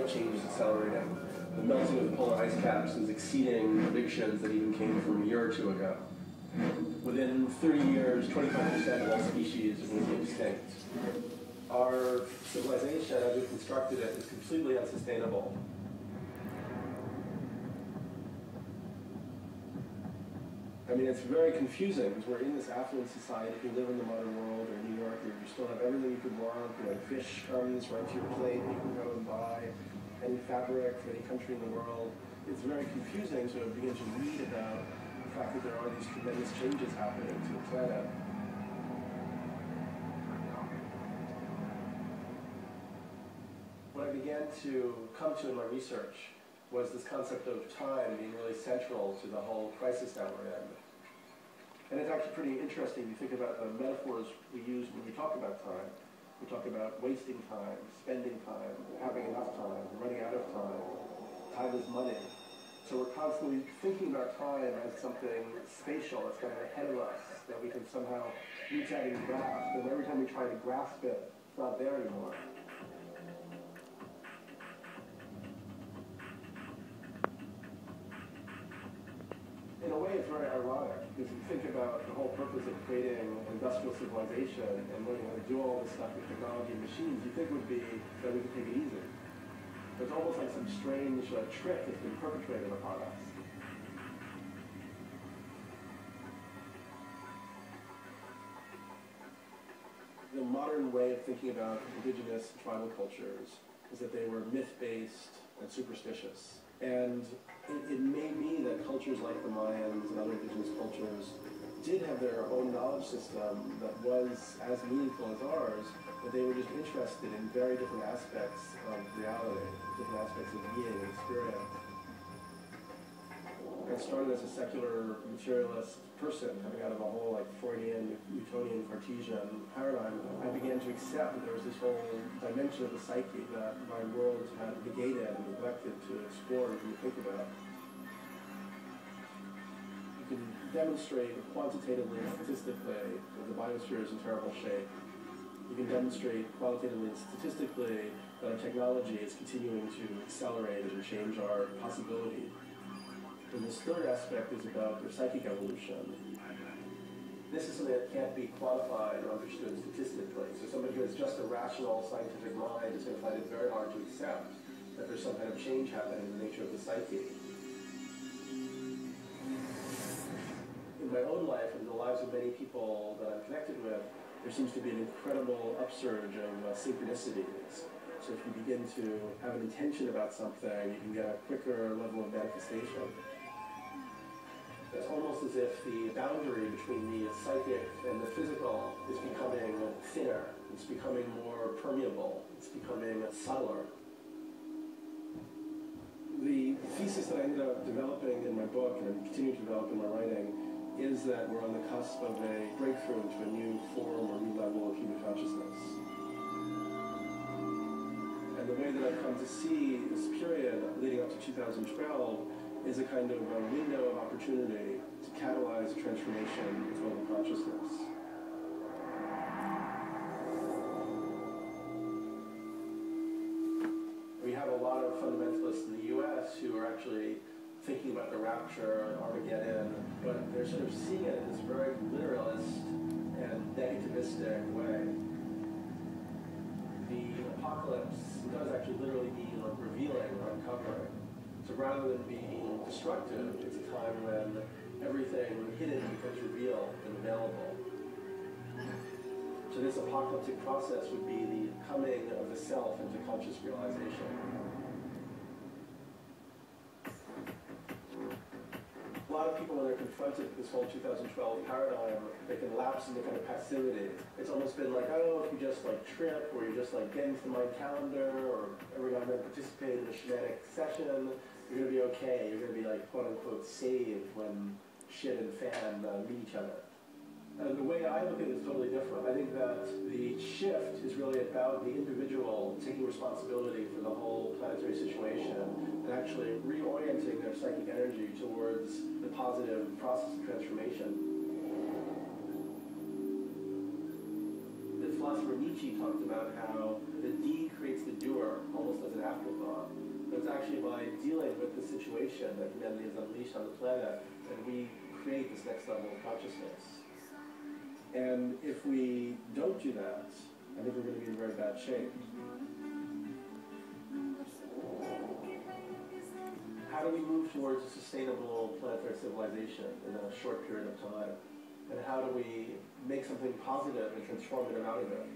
climate change is accelerating. The melting of the polar ice caps is exceeding predictions that even came from a year or two ago. Within 30 years, 25% of all species will be extinct. Our civilization, as we've constructed it, is completely unsustainable. I mean, it's very confusing because we're in this affluent society. If you live in the modern world or New York, you still have everything you could want. You know, fish comes right to your plate, you can go and buy any fabric from any country in the world. It's very confusing to begin to read about the fact that there are these tremendous changes happening to the planet. What I began to come to in my research was this concept of time being really central to the whole crisis that we're in. And it's actually pretty interesting. You think about the metaphors we use when we talk about time. We talk about wasting time, spending time, having enough time, running out of time. Time is money. So we're constantly thinking about time as something spatial that's kind of ahead of us, that we can somehow reach out and grasp. And every time we try to grasp it, it's not there anymore. In a way, it's very ironic, because you think about the whole purpose of creating industrial civilization and learning how to do all this stuff with technology and machines, you think would be that we could take it easy. But it's almost like some strange trick that's been perpetrated upon us. The modern way of thinking about indigenous tribal cultures is that they were myth-based and superstitious. And it may be that cultures like the Mayans and other indigenous cultures did have their own knowledge system that was as meaningful as ours, but they were just interested in very different aspects of reality, different aspects of being and experience. I started as a secular materialist person coming out of a whole Freudian, Newtonian, Cartesian paradigm. I began to accept that there was this whole dimension of the psyche that my world had negated and neglected to explore and to think about. You can demonstrate quantitatively and statistically that the biosphere is in terrible shape. You can demonstrate qualitatively and statistically that our technology is continuing to accelerate and change our possibility. And this third aspect is about their psychic evolution. This is something that can't be quantified or understood statistically. So somebody who has just a rational scientific mind is going to find it very hard to accept that there's some kind of change happening in the nature of the psyche. In my own life and in the lives of many people that I'm connected with, there seems to be an incredible upsurge of synchronicities. So if you begin to have an intention about something, you can get a quicker level of manifestation. It's almost as if the boundary between the psychic and the physical is becoming thinner. It's becoming more permeable. It's becoming subtler. The thesis that I ended up developing in my book, and I'm continuing to develop in my writing, is that we're on the cusp of a breakthrough into a new form or new level of human consciousness. And the way that I've come to see this period leading up to 2012 is a kind of a window of opportunity to catalyze a transformation in global consciousness. We have a lot of fundamentalists in the US who are actually thinking about the rapture and Armageddon, but they're sort of seeing it in this very literalist and negativistic way. The apocalypse does actually literally mean revealing or uncovering. So rather than being destructive, it's a time when everything hidden becomes revealed and available. So this apocalyptic process would be the coming of the self into conscious realization. A lot of people, when they're confronted with this whole 2012 paradigm, they can lapse into kind of passivity. It's almost been like, oh, if you just trip, or you just get into the mind calendar, or every now and then participate in a shamanic session, you're going to be okay. You're going to be quote unquote saved when shit and fan meet each other. And the way I look at it is totally different. I think that the shift is really about the individual taking responsibility for the whole planetary situation and actually reorienting their psychic energy towards the positive process of transformation. The philosopher Nietzsche talked about how the deed creates the doer almost as an afterthought. But it's actually by dealing with the situation that humanity is unleashed on the planet and we create this next level of consciousness. And if we don't do that, I think we're going to be in very bad shape. How do we move towards a sustainable planetary civilization in a short period of time? And how do we make something positive and transformative out of it?